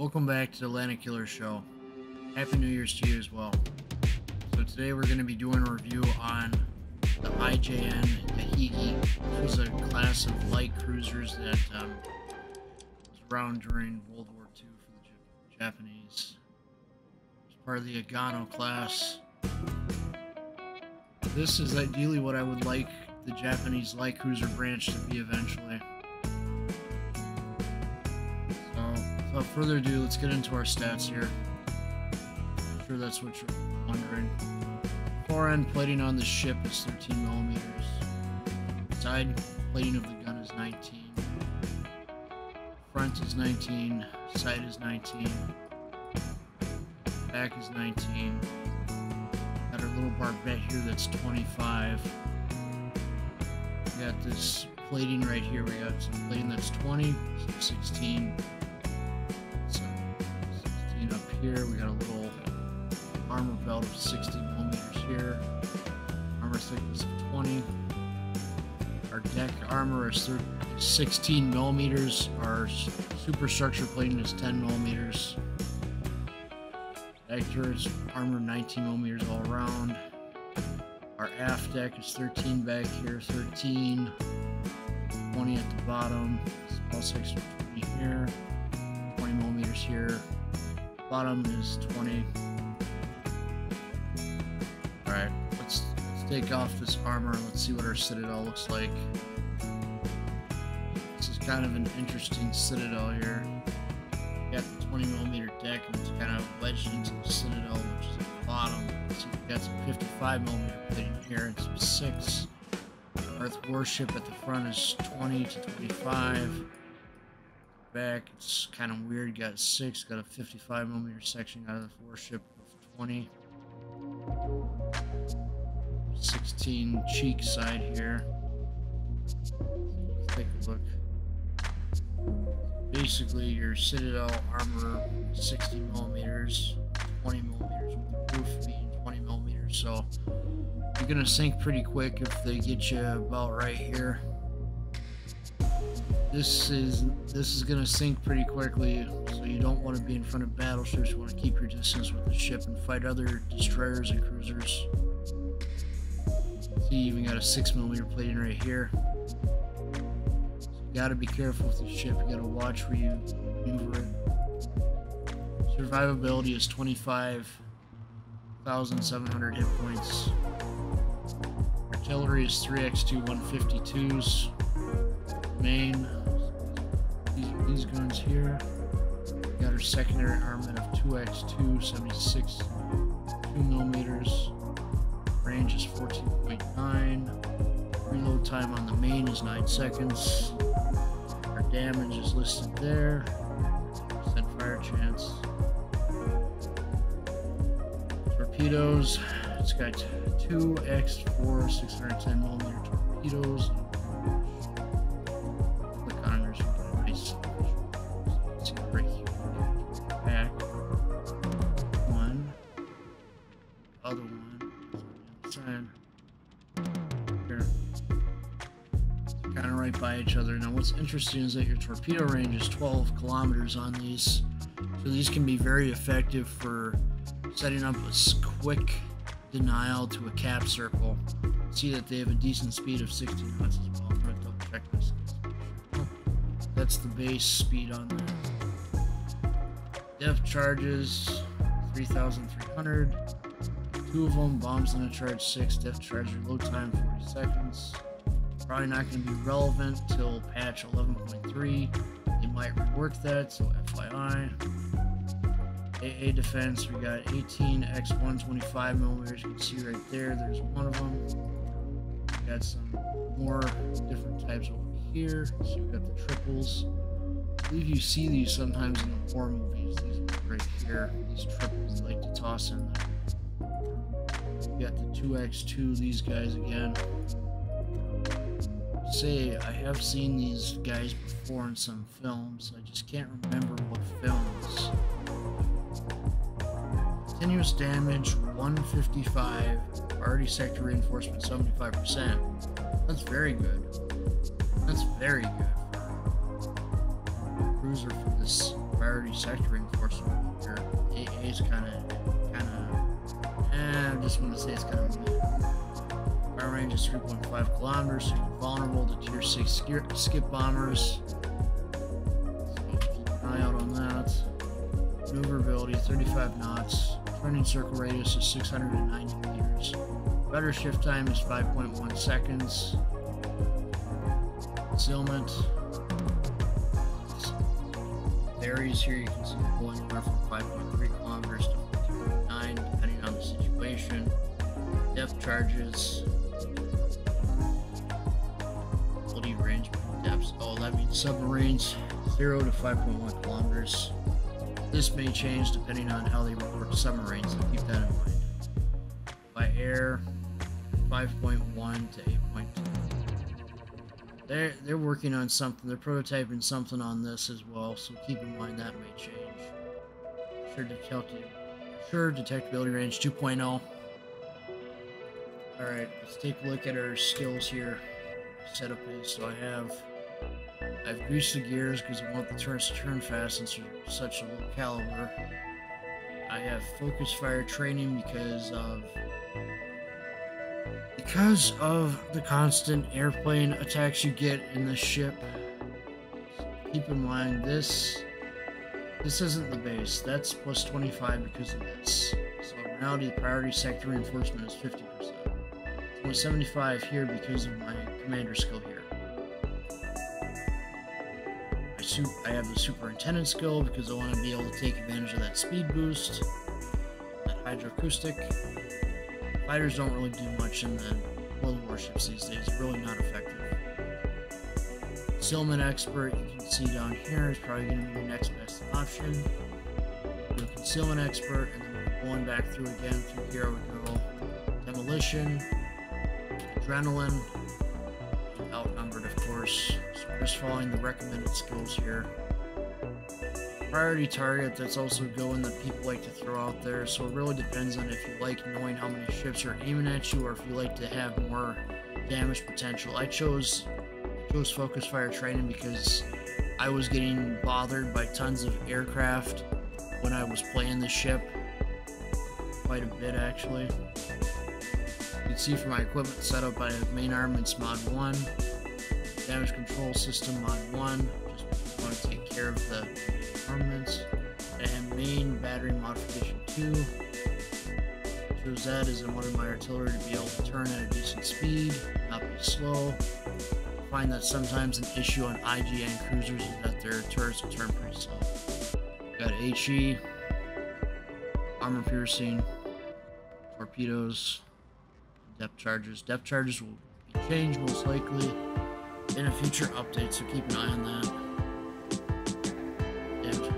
Welcome back to the Landedkiller show. Happy New Year's to you as well. So today we're going to be doing a review on the IJN Yahagi, which was a class of light cruisers that was around during World War II for the Japanese. It's part of the Agano class. This is ideally what I would like the Japanese light cruiser branch to be eventually. Without further ado, let's get into our stats here. I'm sure that's what you're wondering. Fore-end plating on the ship is 13 millimeters. Side plating of the gun is 19. Front is 19. Side is 19. Back is 19. Got our little barbette here that's 25. We got this plating right here. We got some plating that's 20, 16. Up here, we got a little armor belt of 60 millimeters here. Armor thickness of 20. Our deck armor is 16 millimeters. Our superstructure plating is 10 millimeters. Back here is armor 19 millimeters all around. Our aft deck is 13 back here, 13, 20 at the bottom. Small section 20 here, 20 millimeters here. Bottom is 20. Alright, let's take off this armor and let's see what our citadel looks like. This is kind of an interesting citadel here. We got the 20 millimeter deck and it's kind of wedged into the citadel, which is at the bottom. So we've got some 55 millimeter plating here and some 6. Earth warship at the front is 20 to 25. Back, it's kind of weird. Got 6, got a 55 millimeter section out of the warship of 20. 16 cheek side here. Let's take a look. Basically, your citadel armor 60 millimeters, 20 millimeters, with the roof being 20 millimeters. So you're gonna sink pretty quick if they get you about right here. This is going to sink pretty quickly, so you don't want to be in front of battleships. You want to keep your distance with the ship and fight other destroyers and cruisers. See, you even got a 6 millimeter plating right here. So you got to be careful with the ship. You got to watch where you maneuver it. Survivability is 25,700 hit points. Artillery is 3x2 152s. Main. These guns here. We got our secondary armament of 2x2, 76, 2 millimeters. Range is 14.9. Reload time on the main is 9 seconds. Our damage is listed there. Percent fire chance. Torpedoes. It's got 2x4, 610 millimeter torpedoes. Other one side here, kind of right by each other. Now what's interesting is that your torpedo range is 12 kilometers on these, so these can be very effective for setting up a quick denial to a cap circle. See that they have a decent speed of 16 knots as well. I'm going to double check this. That's the base speed on that. Depth charges 3,300. 2 of them, bombs in a charge 6, depth charge reload time 40 seconds. Probably not going to be relevant till patch 11.3. They might rework that, so FYI. AA defense, we got 18x1 25 millimeters. You can see right there, there's one of them. We got some more different types over here. So we got the triples. I believe you see these sometimes in the war movies. These right here, these triples they like to toss in there. We got the 2x2, these guys again. Say, I have seen these guys before in some films. I just can't remember what films. Continuous damage 155. Priority sector reinforcement 75%. That's very good. That's very good for a cruiser for this priority sector reinforcement here. AA is kind of, I just want to say it's kind of fire range is 3.5 kilometers, so you're vulnerable to tier 6 skip bombers. So keep an eye out on that. Maneuverability 35 knots. Turning circle radius is 690 meters. Rudder shift time is 5.1 seconds. Concealment varies here. You can see it going anywhere from 5.3 kilometers to 14.9, depending on the situation. Depth charges. Quality range depths. Oh, that means submarines 0 to 5.1 kilometers. This may change depending on how they report to submarines, so keep that in mind. By air, 5.1 to 8.2. They're working on something. They're prototyping something on this as well, so keep in mind that may change. Sure detectability range 2.0. Alright, let's take a look at our skills here. Setup is, so I've greased the gears because I want the turrets to turn fast since you're such a low caliber. I have focus fire training because of the constant airplane attacks you get in the ship. Keep in mind this isn't the base. That's plus 25 because of this. So in reality, the priority sector reinforcement is 50%. It's only 75 here because of my commander skill here. I have the superintendent skill because I want to be able to take advantage of that speed boost, that hydroacoustic. Fighters don't really do much in the world warships these days, really not effective. Concealment expert, you can see down here, is probably going to be your next best option. Do a concealment expert, and then we're going back through again. Through here we go demolition, adrenaline, and outnumbered of course. So we're just following the recommended skills here. Priority target, that's also going that people like to throw out there, so it really depends on if you like knowing how many ships are aiming at you or if you like to have more damage potential. I chose focus fire training because I was getting bothered by tons of aircraft when I was playing the ship. Quite a bit actually. You can see from my equipment setup I have main armaments mod 1, damage control system mod 1, just want to take care of the armaments, and main battery modification 2. Chose that as I wanted my artillery to be able to turn at a decent speed, not be slow. I find that sometimes an issue on IGN cruisers is that their turrets will turn pretty slow. Got HE, armor piercing, torpedoes, depth charges. Depth charges will be changed most likely in a future update, so keep an eye on that.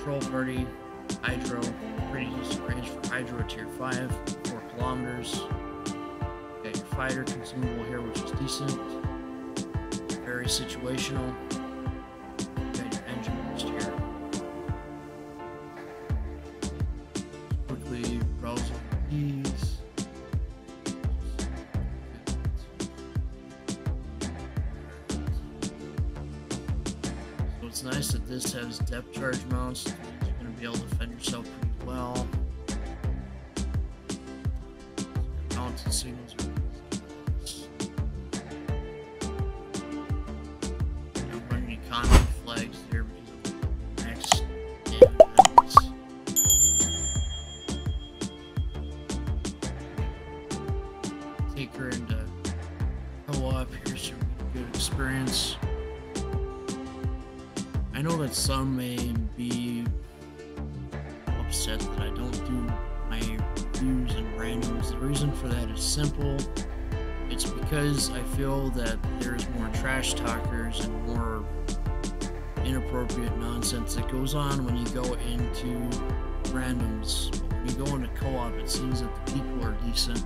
Control party, hydro, pretty decent range for hydro at tier 5, 4 kilometers. Got your fighter consumable here, which is decent. Very situational. Got your engine boost here. Quickly browse over these. It's nice that this has depth charge mounts, so you're going to be able to defend yourself pretty well. Mounted signals are I'm running economy flags there because of the max damage. Take her into co-op here so we get a good experience. I know that some may be upset that I don't do my reviews and randoms. The reason for that is simple. It's because I feel that there's more trash talkers and more inappropriate nonsense that goes on when you go into randoms. But when you go into co-op, it seems that the people are decent.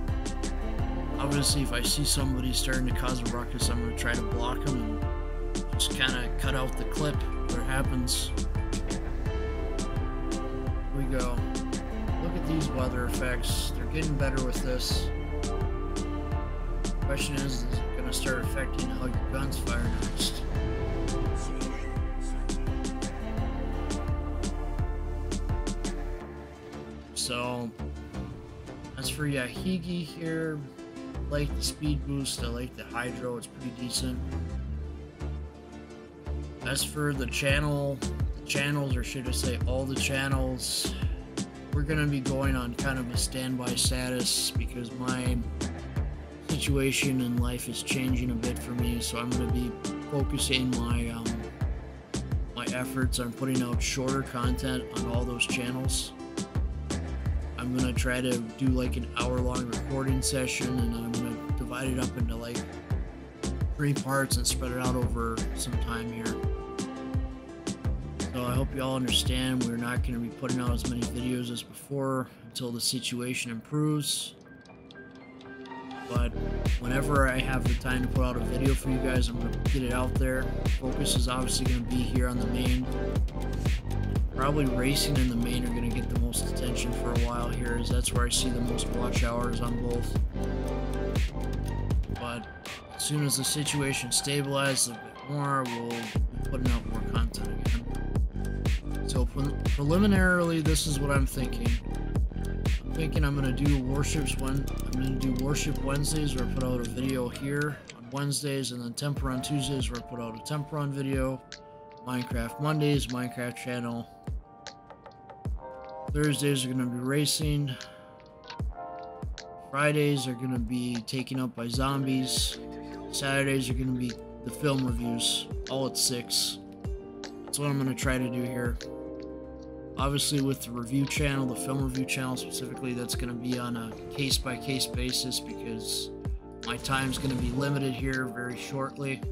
Obviously, if I see somebody starting to cause a ruckus, I'm going to try to block them and just kind of cut out the clip where it happens. Here we go. Look at these weather effects. They're getting better with this. The question is it going to start affecting how your guns fire next? So as for Yahagi here, I like the speed boost, I like the hydro, it's pretty decent. As for the channels, or should I say all the channels, we're going to be going on kind of a standby status because my situation in life is changing a bit for me, so I'm going to be focusing my efforts on putting out shorter content on all those channels. I'm going to try to do like an hour-long recording session, and I'm going to divide it up into like 3 parts and spread it out over some time here. So I hope you all understand we're not going to be putting out as many videos as before until the situation improves. But whenever I have the time to put out a video for you guys, I'm going to get it out there. Focus is obviously going to be here on the main. Probably racing and the main are going to get the most attention for a while here, as that's where I see the most watch hours on both. But as soon as the situation stabilizes a bit more, we'll be putting out more content again. So preliminarily, this is what I'm thinking. I'm gonna do Warships Warship Wednesdays, where I put out a video here on Wednesdays, and then Temperon Tuesdays, where I put out a Temperon video. Minecraft Mondays, Minecraft channel. Thursdays are gonna be racing. Fridays are gonna be taken up by zombies. Saturdays are gonna be the film reviews, all at 6. That's what I'm gonna try to do here. Obviously with the review channel, the film review channel specifically, that's going to be on a case-by-case basis because my time's going to be limited here very shortly.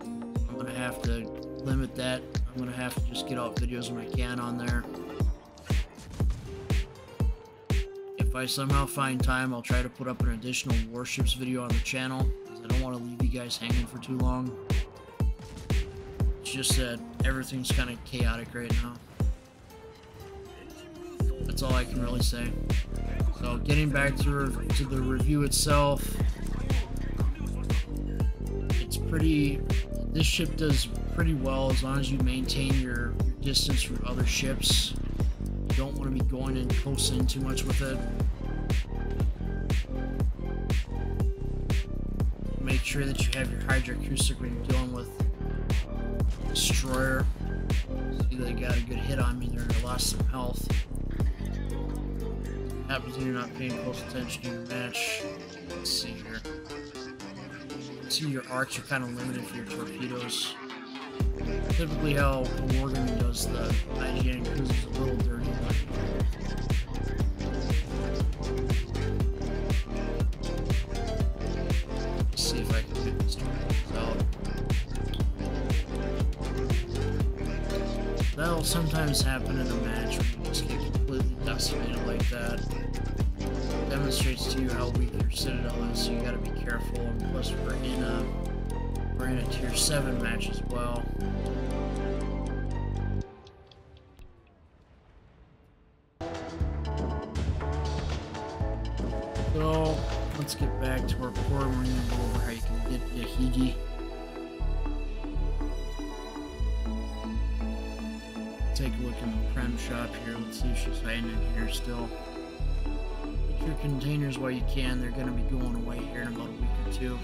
I'm going to have to limit that. I'm going to have to just get out videos when I can on there. If I somehow find time, I'll try to put up an additional Warships video on the channel, because I don't want to leave you guys hanging for too long. It's just that everything's kind of chaotic right now. That's all I can really say. So getting back to the review itself, this ship does pretty well as long as you maintain your distance from other ships. You don't want to be going in close in too much with it. Make sure that you have your hydroacoustic when you're dealing with destroyer. See, they got a good hit on me there, I lost some health. Happens when you're not paying close attention to your match. Let's see here. See, your arcs are kind of limited for your torpedoes. Typically how Wargaming does the IGN cruise is a little dirty, but let's see if I can get these torpedoes out. That'll sometimes happen in a match where you just get completely decimated like that. It demonstrates to you how weak your Citadel is, so you gotta be careful. And plus, we're in a tier 7 match as well. So let's get back to our core. We're gonna go over how you can get Yahagi. Take a look in the Prem shop here. Let's see if she's hiding in here still. Get your containers while you can. They're going to be going away here in about a week or 2.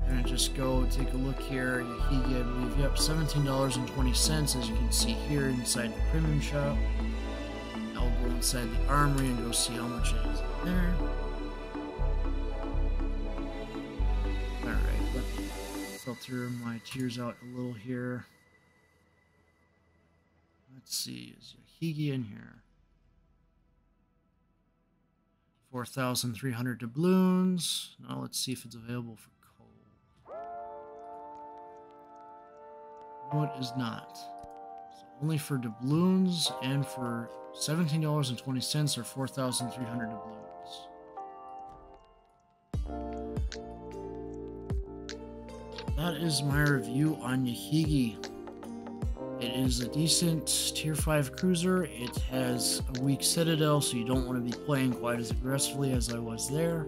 We're going to just go take a look here. Yahagi, I believe. Yep, $17.20, as you can see here inside the premium shop. I'll go inside the armory and go see how much it is in there. Alright, let me filter my tiers out a little here. Let's see, is Yahagi in here? 4,300 doubloons. Now let's see if it's available for coal. No, it is not. So only for doubloons and for $17.20 or 4,300 doubloons. That is my review on Yahagi. It is a decent tier 5 cruiser. It has a weak Citadel, so you don't want to be playing quite as aggressively as I was there.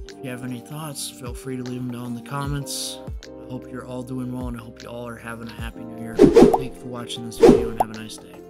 If you have any thoughts, feel free to leave them down in the comments. I hope you're all doing well, and I hope you all are having a happy new year. Thank you for watching this video, and have a nice day.